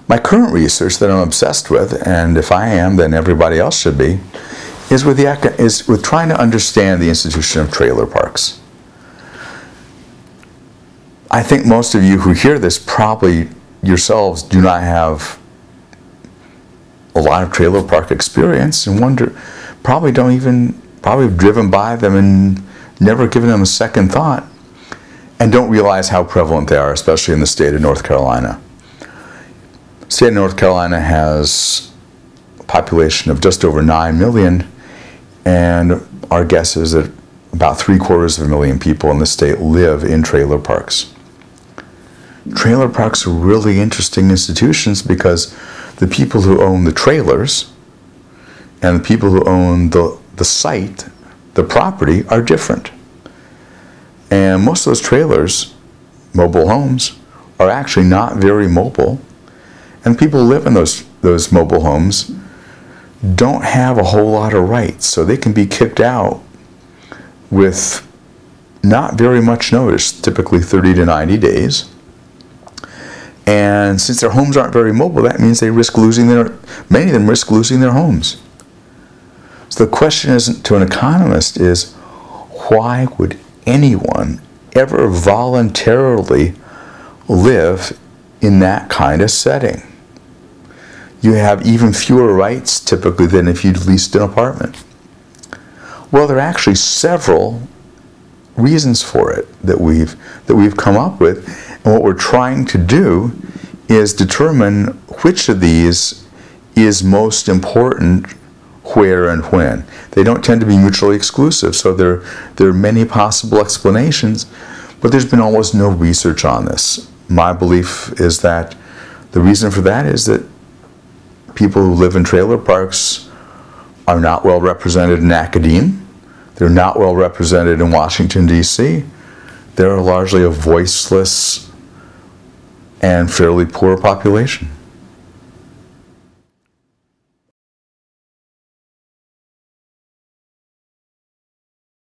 My current research that I'm obsessed with, and if I am, then everybody else should be, is with trying to understand the institution of trailer parks. I think most of you who hear this probably yourselves do not have a lot of trailer park experience and probably have driven by them and never given them a second thought and don't realize how prevalent they are, especially in the state of North Carolina. The state of North Carolina has a population of just over 9 million, and our guess is that about 750,000 people in the state live in trailer parks. Trailer parks are really interesting institutions because the people who own the trailers and the people who own the site, the property, are different. And most of those trailers, mobile homes, are actually not very mobile. And people who live in those mobile homes don't have a whole lot of rights, so they can be kicked out with not very much notice, typically 30 to 90 days. And since their homes aren't very mobile, that means many of them risk losing their homes. So the question to an economist is, why would anyone ever voluntarily live in that kind of setting? You have even fewer rights typically than if you'd leased an apartment. Well, there are actually several reasons for it that we've come up with, and what we're trying to do is determine which of these is most important where and when. They don't tend to be mutually exclusive, so there are many possible explanations, but there's been almost no research on this. My belief is that the reason for that is that people who live in trailer parks are not well represented in academia. They're not well represented in Washington, D.C. They're largely a voiceless and fairly poor population.